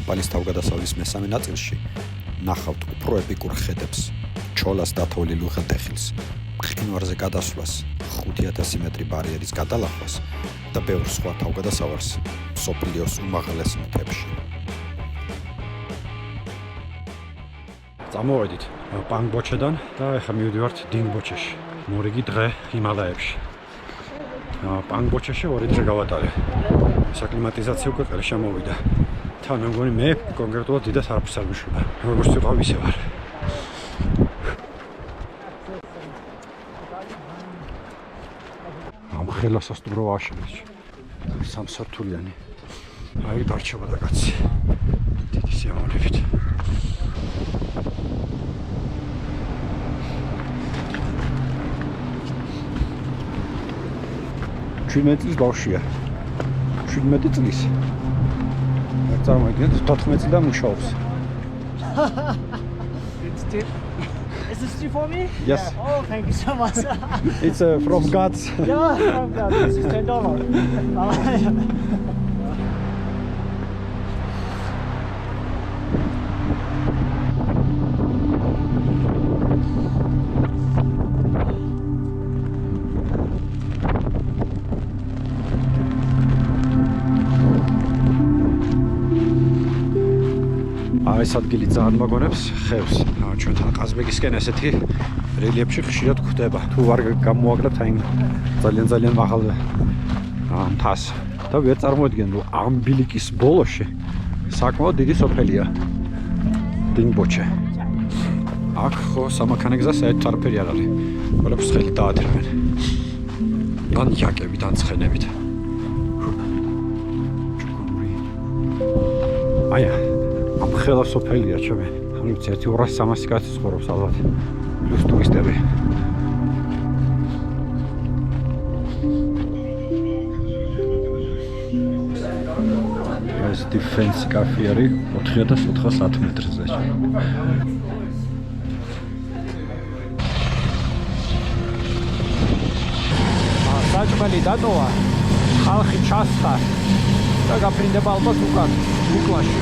კამპანის თავგადასავლის მესამე ნაწილში ნახავთ უფრო ეპიკურ ხედებს, ჩოლას დათოვლილ უღელტეხილს, მყინვარზე გადასვლას, 5000 მეტრი ბარიერის გადალახვას და ბევრ სხვა თავგადასავალს მსოფლიოს უმაღლეს მთებში. წამოვედით პანგბოჩედან და ეხლა მივდივართ დინგბოჩეში. მორიგი დღე ჰიმალაებში. პანგბოჩეში 2 დღე გავატარე. საკლიმატიზაციო უკვე ყელი შემოვიდა. თან მე მგონი მე კონკრეტულად დიდას არაფერს არ მიშვება. როგორც ვიყავ ისე ვარ. ამხელა სასტუმრო ვაშენებს. სამსართულიანი. აი დარჩებოდა კაცი. დიდი სიამოვნებით. წლის ბავშვია. 17 წლის. წარმოიდგინეთ 14 წლიდან მუშაობს. Is this for me? Yes. Yeah. Oh, thank you so much. It's from God's. Yeah, from God. This is $10. ეს ადგილი ძალიან მაგონებს ხევს. ჩვენთან ყაზბეგისკენ ესეთი რელიეფში ხშირად გვხვდება. თუ არ გამოაკლებთ აი ძალიან მაღალ მთას და ვერ წარმოედგენ რომ ამ ბილიკის ბოლოში საკმაოდ დიდი სოფელია დინგბოჩე. აქ ხო სამაქანე გზა საერთოდ არაფერი არ არის. ყველაფერს ხელი დაადრებენ. ან იაკებით, ან ცხენებით. აია ამხელა სოფელია ჩემი. ანუ 100-300 კაცი ცხოვრობს ალბათ. პლუს ტურისტები. ეს დიფენსი კაფე არის 4410 მეტრზე. საჭმელი დატოვა. ხალხი ჩასხა და გაფრინდება ალბათ უკან უკლაში.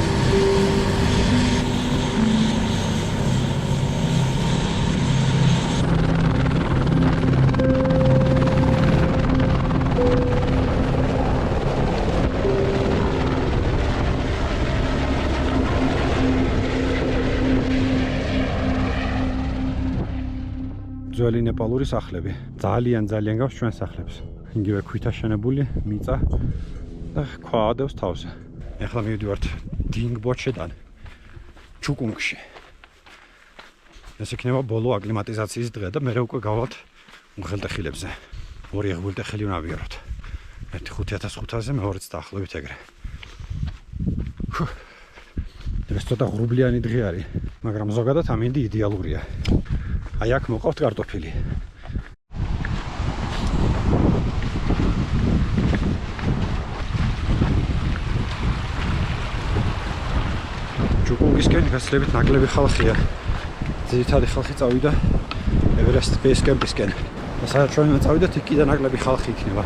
ძველი ნეპალური სახლები. ძალიან გავს ჩვენ სახლებს. იგივე ქვით აშენებული, მიწა და ქვა ადევს თავზე. ეხლა მივდივართ დინგბოჩედან ჩუკუნგში. ეს იქნება ბოლო აკლიმატიზაციის დღე და მერე უკვე გავალთ უღელტეხილებზე. 2 უღელტეხილი უნდა ვიაროთ. ერთი 5500-ზე, მეორეც დაახლოებით ეგრე. ეს ცოტა ღრუბლიანი დღე არის, მაგრამ ზოგადად ამინდი იდეალურია. აი აქ მოყავთ კარტოფილი. ჩუკუნგისკენ გასვლებით ნაკლები ხალხია. ძირითადი ხალხი წავიდა ევერესტ ბეის კემპისკენ. და სადაც ჩვენ წავიდეთ, იქიდან ნაკლები ხალხი იქნება.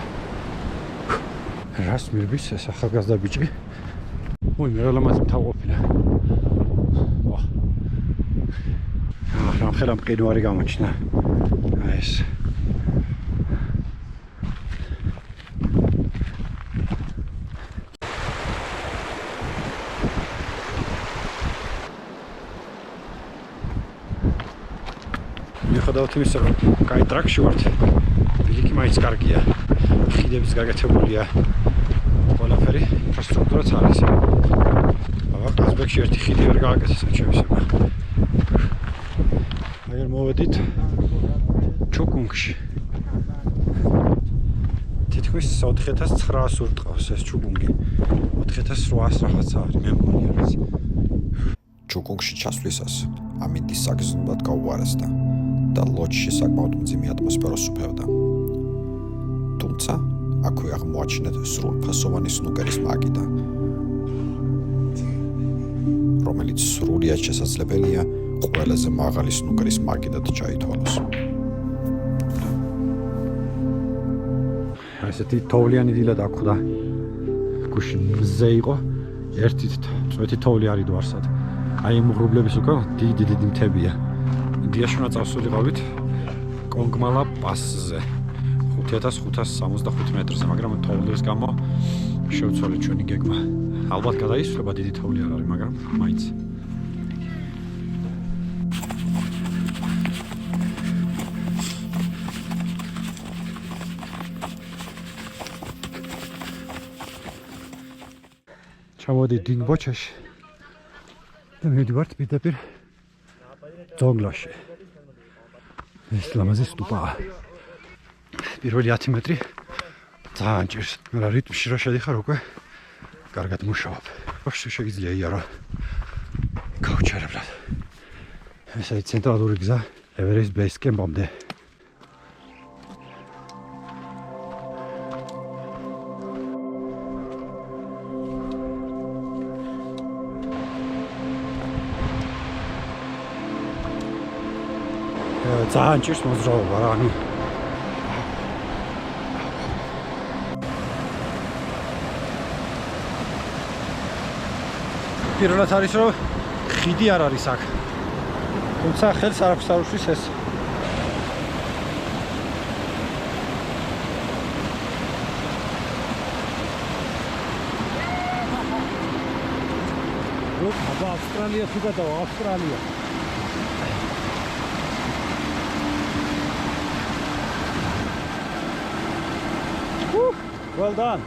რას მირბის ეს ახალგაზრდა ბიჭი? ой, მე რამაც მთავყოფილა. რამხელა მყინვარი გამოჩნდა. აი ეს. მიუხედავად იმისა, რომ კაი ტრაქში ვართ, ბილიკი მაინც კარგია. ხიდებიც გაკეთებულია. ყველაფერი ინფრასტრუქტურაც არის. აბა ყაზბეგში ერთი ხიდი ვერ გააკეთეს ჩემისება. აგერ მოვედით ჩუკუნგში. თითქმის 4900 ურტყავს ეს ჩუკუნგი. 4800 რაღაცა არის, მე მგონი არის. ჩუკუნგში ჩასვლისას ამინდის საგზნობად გაუარესდა და ლოჯში საკმაოდ მძიმე ატმოსფერო სუფევდა. თუმცა აქვე აღმოაჩინეთ სრულფასოვანი სნუკერის მაგიდა, რომელიც სრულიად შესაძლებელია ყველაზე მაღალი სნუკერის მაგიდად ჩაითვალოს. ესეთი თოვლიანი დილა დაგვხვდა. გუშინ მზე იყო, ერთი წვეთი თოვლი არის დვარსად. აი იმ ღრუბლების უკვე დიდი მთებია. ინდიაში უნდა წავსულიყავით კონგმალა პასზე 5565 მეტრზე, მაგრამ თოვლის გამო შევცვალეთ ჩვენი გეგმა. ალბათ გადაისვება დიდი თოვლი არ არის, მაგრამ მაინც. ჩამოვედი დინგბოჩაში და მივდივართ პირდაპირ ძონგლაში. ეს ლამაზი სტუპაა. პირველი 10 მეტრი ძალიან ჭირს. მაგრამ რიტმში რო შედიხარ უკვე კარგად მუშაობ. შეიძლება იარო გაუჩერებლად. ეს არის ცენტრალური გზა ევერესტ ბეის კემპამდე. ძალიან ჭირს მოძრაობა რა, ანუ პირველად არის რომ ხიდი არ არის აქ. თუმცა ხელს არაფერს არ უშვის ეს. აბა ავსტრალია თუ გადავა ავსტრალია. Well done.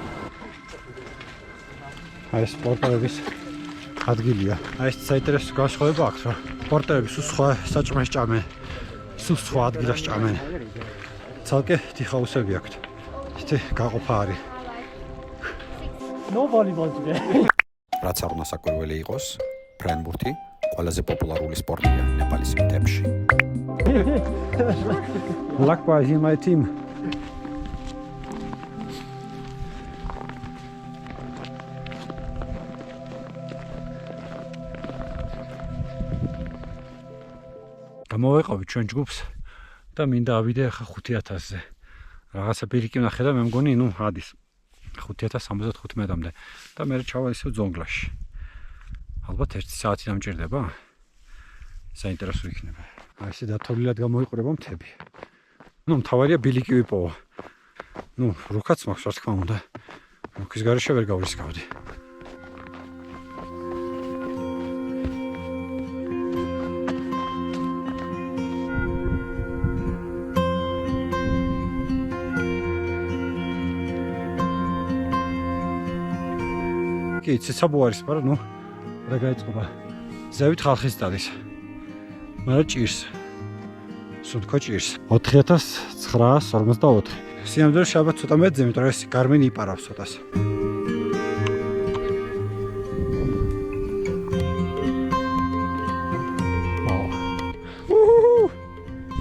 აი სპორტების ადგილია. აი ეს საინტერესო განსხვავება აქვს რა. სპორტები სულ სხვა საჭმელს ჭამენ. სულ სხვა ადგილას ჭამენ. ცალკე თიხაუსები აქვთ. ისეთი გაყოფა არის. No volleyball today. რაც არ უნდა საკვირველი იყოს, ფრენბურთი ყველაზე პოპულარული სპორტია ნეპალის მთებში. Likewise in my team. გამოვეყავით ჩვენ ჯგუფს და მინდა ავიდე ახლა 5000-ზე. რაღაცა პირიქით ნახე და მე მგონი, ნუ ადის 5075-მდე და მე ჩავალისო ძონგლაში. ალბათ 1 საათი დამჭირდება. საინტერესო იქნება. აი ესე დათოვლილად გამოიყურება მთები. ნუ მთავარია ბილიკი ვიპოვა. ნუ როქაც მაქვს რა თქმა უნდა. როქის გარეშე ვერ გავრისკავდი. კი, ციცაბო არის, მაგრამ ნუ რა გაიწყობა. ზევით ხალხის დადის. მაგრამ ჭირს. სუნთქო ჭირს. 4954. სიამოვნებაში ალბათ ცოტა მეტზე, იმიტომ რომ ეს გარმენი იპარავს ცოტას.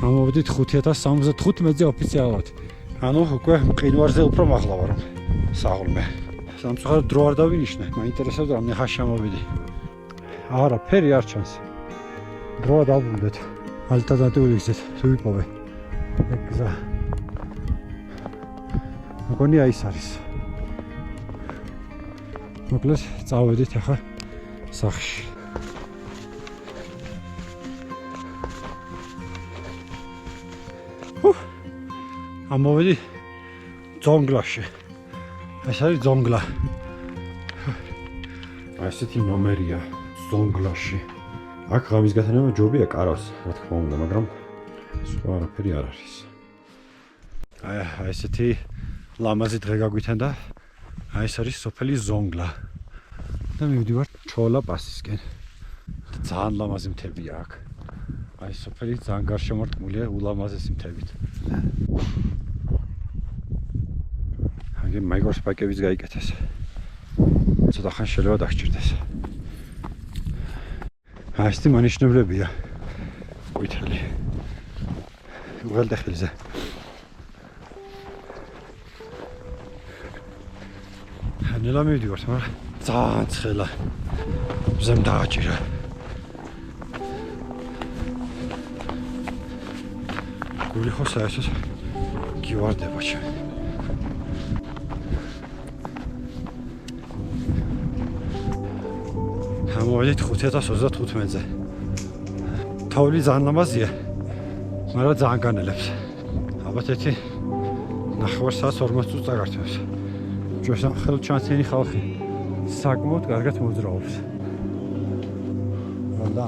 ამოვედით 5075-ზე ოფიციალურად. ანუ უკვე მყინვარზე უფრო მაღლა ვარ. საღოლმე. სამწუხაროდ დრო არ დავინიშნე. მაინტერესებდა რამდენი ხანს ჩამოვიდი. არა, ფერი არ ჩანს. დროა დავბრუნდეთ. ალტერნატიული გზით თუ ვიპოვე. ეგ გზა. მგონი აი ეს არის. მოკლედ წავედით ახლა სახლში. ამოვედი ძონგლაში. ეს არის ძონგლა. ასეთი ნომერია ძონგლაში. აქ ღამის გათენება ჯობია კარავს, რა თქმა უნდა, მაგრამ სხვა არაფერი არ არის. აი ესეთი ლამაზი დღე გაგვითენდა. აი ეს არის სოფელი ზონგლა. და მივდივართ ჩოლა პასისკენ. ძალიან ლამაზი მთებია აქ. აი სოფელი ძალიან გარშემორტყმულია ულამაზესი მთებით. აი მაიგროს პაკების გაიკეთეს. ცოტა ხან შეიძლება დაგჭირდეს. ასეთი მანიშნებლებია. ყვითელი. უღელტეხილზე. ნელა მივდივართ, მაგრამ ძალიან ცხელა. მზემ დააჭირა. გული ხო საერთოდ გივარდება ჩემ. მოვედით 5035-ზე. თოვლი ძალიან ლამაზია, მაგრამ ძალიან განელებს. ალბათ ერთი 9 საათს 40 წუთს წაგართვებს. ჩვენს ხელჩანთიანი ხალხი საკმაოდ კარგად მოძრაობს. და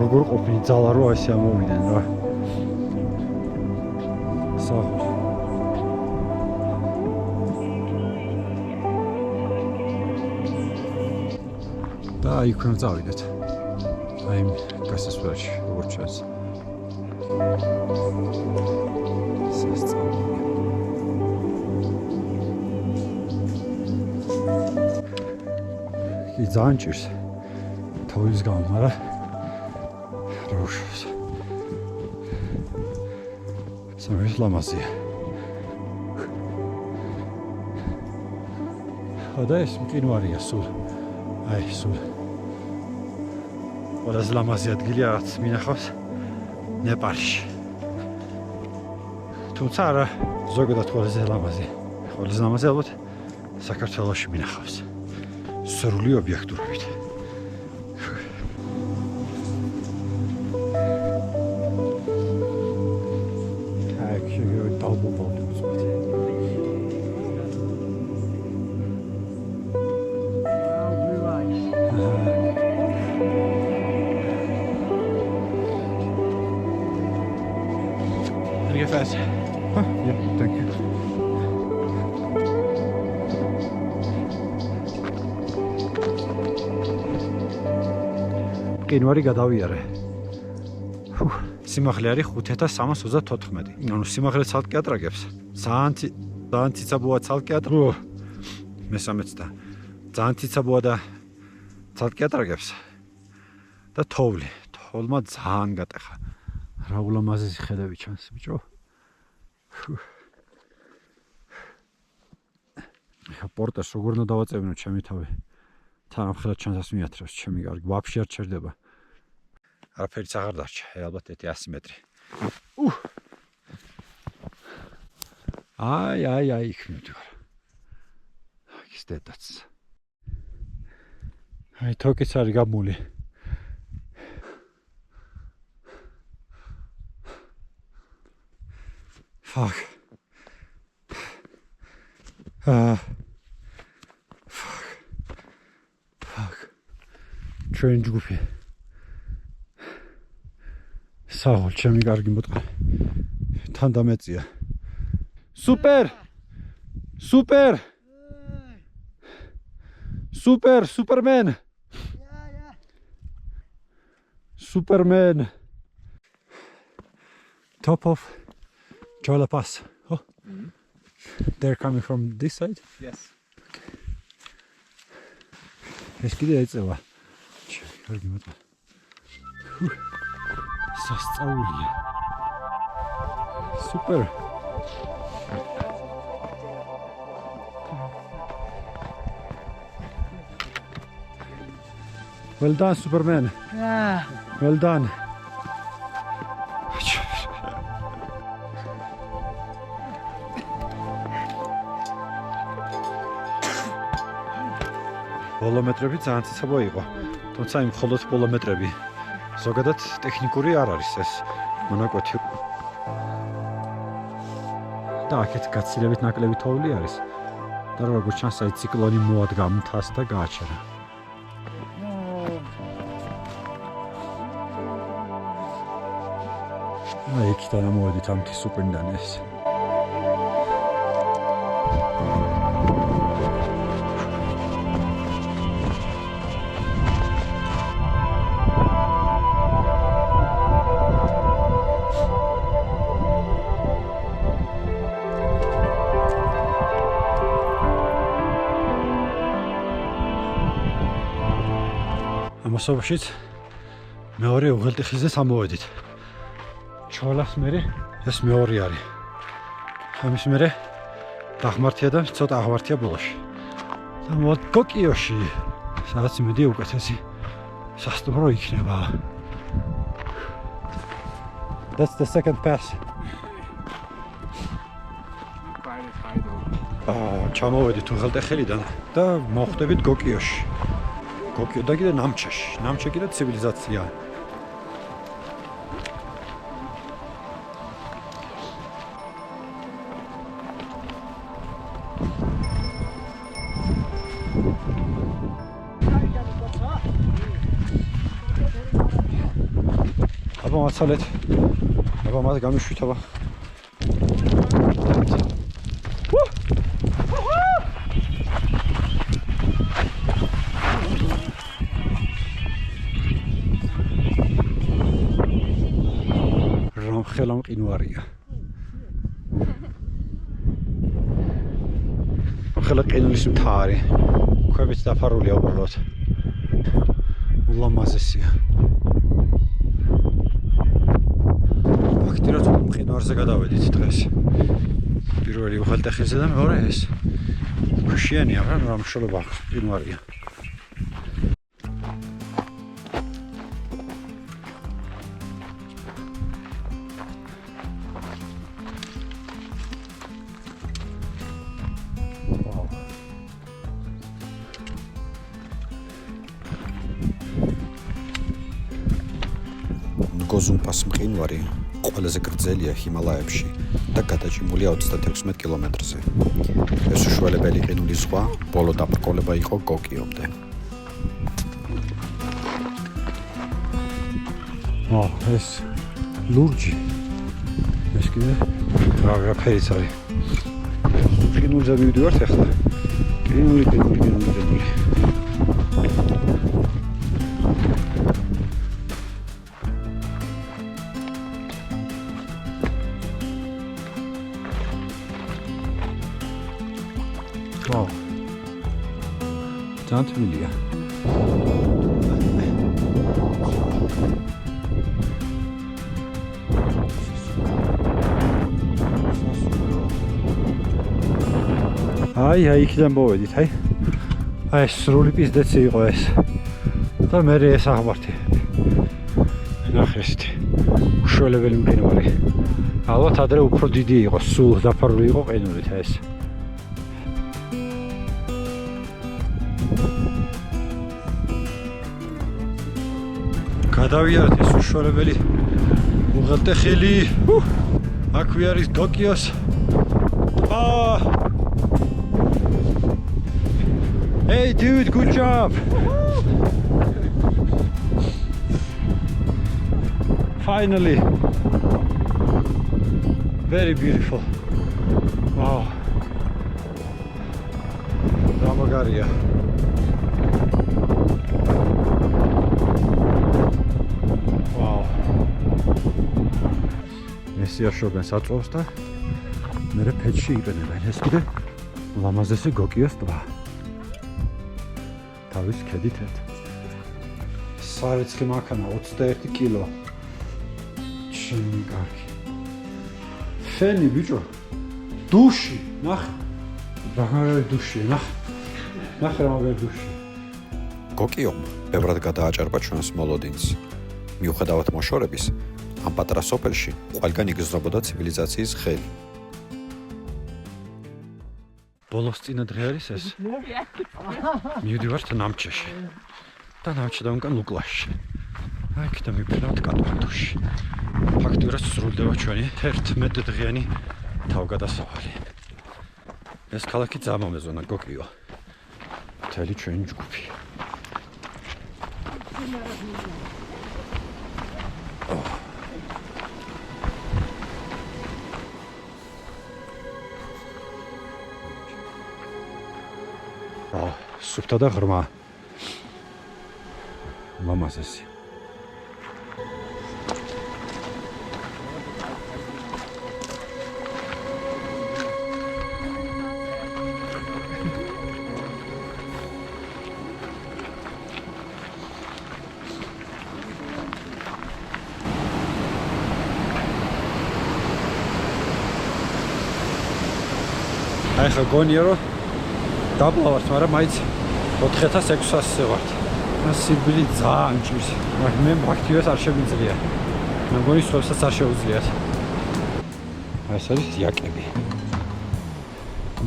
როგორ ყოფილი ძალა რო ასე ამოვიდნენ რა. საერთოდ და იქ უნდა წავიდეთ. აი გასასვლელში როგორც ჩანს. კი ძალიან ჭირს თოვლის გამო, მაგრამ როშს სამის ლამაზია. და ეს მყინვარია სულ. აი სულ ყველაზე ლამაზი ადგილი რაღაც მინახავს ნეპალში. თუმცა არა ზოგადად ყველაზე ლამაზი. ყველაზე ლამაზი ალბათ საქართველოში მინახავს. სრული ობიექტურობით. აი შეგეო დალბობალდი უცბად. Fast. Yeah, thank you. მყინვარი გადავიარე. სიმაღლე არის 5334. ანუ სიმაღლე ცალკე ატრაგებს. ძალიან ციცაბოა ცალკე ატრაგებს. მესამეც და ძალიან ციცაბოა და ცალკე ატრაგებს. და თოვლმა ძალიან გატეხა. რა ულამაზესი ხედები ჩანს ბიჭო. პორტას როგორ უნდა დავაწევინო ჩემი თავი. თან ამხელად ჩანს მიათრევს ჩემი კარგი. ვაფშე არ ჩერდება. არაფერიც აღარ დარჩა. ალბათ 100 მეტრი. აი იქ მივდივარ. ის დედაც. აი თოკიც არის გამული. Fuck. Train ჯგუფი. საულ ჩემი კარგი მოტყე. თან დამეწია. Super! Superman! Superman! Top of Chola Pass. Oh. They're coming from this side? Yes. ეს კიდე ეწევა. კარგი მოტყე. სასწაულია. Super. Well done, Superman. Yeah. Well done. ბოლომეტრები ძალიან ციცაბო იყო. თუმცა იმ მხოლოდ ბოლომეტრები. ზოგადად ტექნიკური არ არის ეს მონაკვეთი. და აქეთ გაცილებით ნაკლები თოვლი არის. და როგორც ჩანს, აი ციკლონი მოადგა მთას და გააჩერა. აი იქიდან ამოვედით ამ მთის უკვნიდან ეს. ამასობაში მეორე უღელტეხილზე სამოვედით. ჩოლას მერე ეს მეორე არის. ამის მერე დაღმართია და ცოტა აღვართია ბოლოში. და მოდ ტოკიოში სადაც იმედი უკეთესი სასტუმრო იქნება. That's the second pass. Quite high though. ჩამოვედით უღელტეხილიდან და მოხვდებით გოკიოში. გოკიო და კიდე ნამჩაში. ნამჩა კიდე ცივილიზაცია. აბა მაცალეთ. აბა მას გამიშვით აბა. ხელა მყინვარია. ხელა ყინულის მთარი. ქვებით დაფარულია უბრალოდ. ულამაზესია. ფაქტიურად მყინვარზე გადავედით დღეს. პირველი უღელტეხილზე და მეორე ეს. ქუშიანია, რა მშრალობა აქვს მყინვარია. გოზუმპას მყინვარი ყველაზე გრძელია ჰიმალაებში და გადაჭიმულია 36 კილომეტრზე. ეს უშუალებელი ყინული ზღვა ბოლო დაბრკოლება იყო გოკიომდე. ეს ლურჯი. ეს კიდე რაღაცა არის. ყინულზე მივდივართ ახლა. ყინული. Wow. ძალიან თბილია. აი, იქიდან მოვედით, აი. აი, სრული პიზდეცი იყო ეს. და მე ეს აღმართი. ნახეთ. უშუალებელი მყინვარი. ალბათ ადრე უფრო დიდი იყო, სულ დაფარული იყო ყინულით ეს. გადავიარეთ ეს უშუალებელი უღელტეხილი. აქვე არის გოკიოს. Hey dude, good job. Finally. Very beautiful. Wow. Ramagaria. სიაშობენ საწვავს და მერე ფეჩში იყენებენ. ეს კიდე ლამაზესი გოკიოს ტბა. თავის ქედით ერთ. სარეცხი მანქანა 21 კილო. ჩემი კარგი. ფენი ბიჭო. დუში, ნახე. რა დუში, ნახე. ნახე რა მაგარი დუში. გოკიომ ბევრად გადააჭარბა ჩვენს მოლოდინს. მიუხედავად მოშორების ამ პატარა სოფელში ყველგან იგრძნობოდა ცივილიზაციის ხელი. ბოლოს წინა დღე არის ეს. მივდივართ ნამჩაში. და ნამჩიდან უკან ლუკლაში. აქ და მიფრინავთ კატმანდუში. ფაქტიურად სრულდება ჩვენი 11 დღიანი თავგადასავალი. ეს ქალაქი ძამამეზონა გოკიო. მთელი ჩვენი ჯგუფი. სუფთა და ღრმა. ლამაზესი. აი ხა გონია რომ დაბლავართ, მაგრამ მაინც 4600-ზე ვართ. სიბილი ძალიან ჭირს. მე ფაქტიურად არ შემიძლია. მე მგონი სხვებსაც არ შეუძლიათ. აი ეს არის იაკები.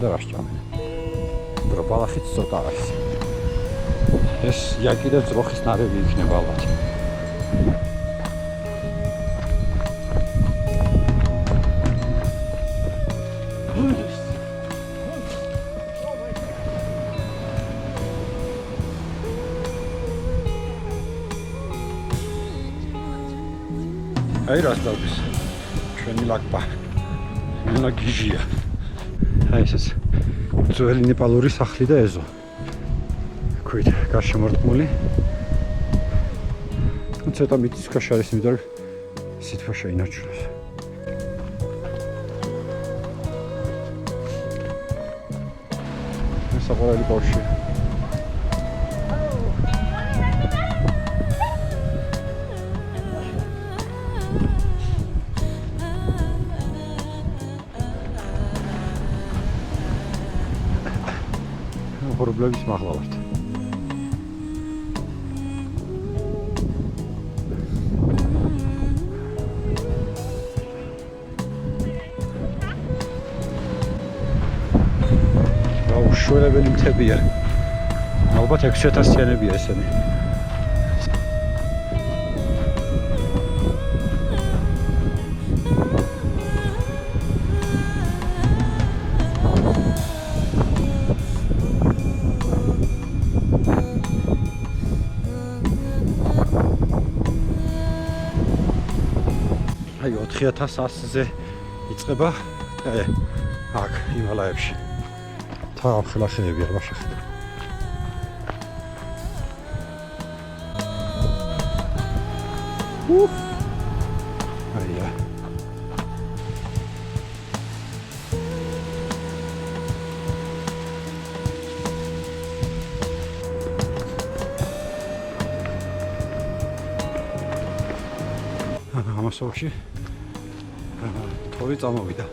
და რა შეჭამენ. მაგრამ ბალახიც ცოტა არის. ეს იაკი და ძროხის ნარევი იქნება ალბათ. აი რას დავდის ჩვენი ლაკბა მენა გიჟია აი ეს ძველი ნეპალური სახლი და ეზო ქვით გარშემორტყმული ცოტა მიწისქვეშ არის იმიტომ სითბო შეინარჩუნოს ეს საყვარელი ბავშვია პრობლემის მაღლა ვართ. გაუშვებელი მთებია. ალბათ 6000-იანებია ესენი. აი 4100-ზე იწყება ტყე აქ ჰიმალაებში. თავ ხელახეები არ შეხედა. აია. ამასობაში თორი წამოვიდა.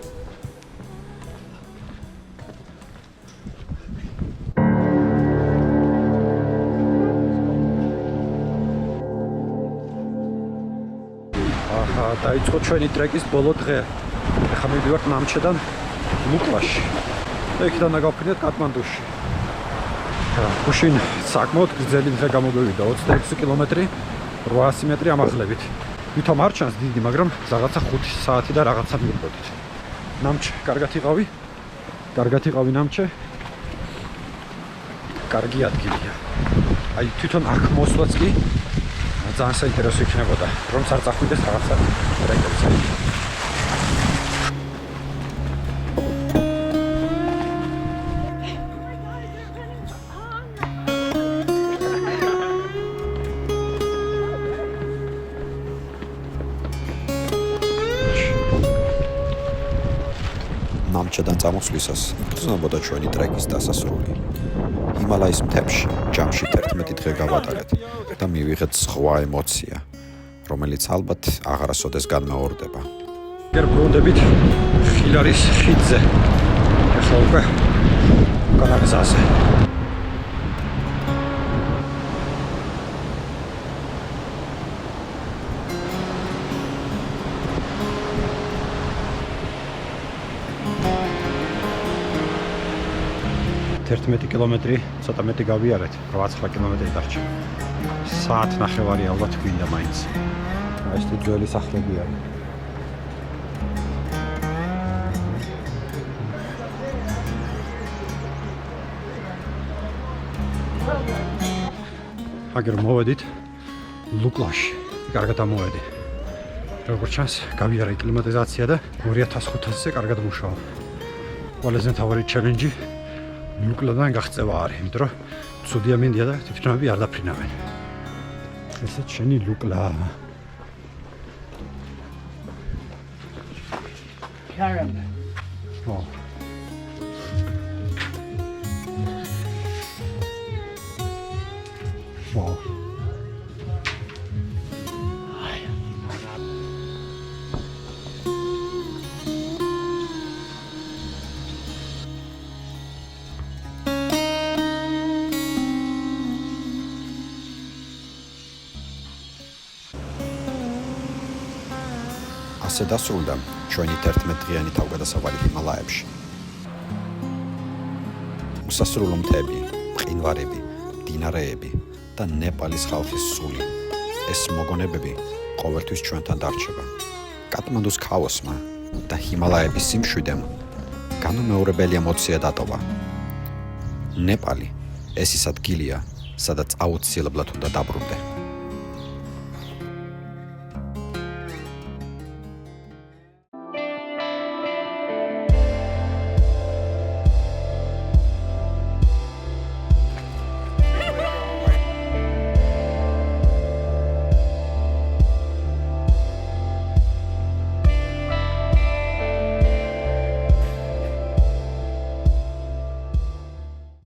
აჰა, დაიწყო ჩვენი ტრეკის ბოლო დღე. ახლა მივიდივართ ნამჩედან ლუკლაში. იქიდან გავფრინდეთ კატმანდუში. გუშინ საკმაოდ გრძელი დღე გამოგვივიდა 26 კილომეტრი 800 მეტრი ამაღლებით. ვითომ არ ჩანს დიდი, მაგრამ რაღაცა 5 საათი და რაღაცა მივყვებით. ნამჩე, კარგად იყავი ნამჩე. კარგი ადგილია. აი თვითონ აქ მოსვლაც კი ძალიან საინტერესო იქნებოდა, რომ არ წახვიდეს რაღაცა ტრეკებზე. ნამჩედან წამოსვლისას გრძნობოდა ჩვენი ტრეკის დასასრული. ჰიმალაის მთებში ჯამში 11 დღე გავატარეთ და მივიღეთ სხვა ემოცია, რომელიც ალბათ აღარასოდეს განმეორდება. გერბრუნდებით ხილარის ხიდზე. ახლა უკვე განაგზაზე. ერთი კილომეტრი ცოტა მეტი გავიარეთ, 8-9 კილომეტრი დარჩა. საათნახევარი ალბათ გვინდა მაინც. ეს ძველი სახლები არის. აგერ მოვედით ლუკლაში, კარგად ამოვედი. როგორც ჩანს, გავიარე კლიმატიზაცია და 2500-ზე კარგად მუშაობ. ყველაზე მთავარი ჩელენჯი ლუკლიდან გაღწევა არის, იმიტომ რომ ცუდია მინდია და თვითონები არ დაფრინავენ. ესეც შენი ლუკლა. Karen. Oh. Wow. ასე დასრულდა ჩვენი 11 დღიანი თავგადასავალი ჰიმალაებში. უსასრულო მთები, მყინვარები, მდინარეები და ნეპალის ხალხის სული. ეს მოგონებები ყოველთვის ჩვენთან დარჩება. კატმანდუს ქაოსმა და ჰიმალაების სიმშვიდემ განუმეორებელი ემოცია დატოვა. ნეპალი ეს ის ადგილია, სადაც აუცილებლად უნდა დაბრუნდე.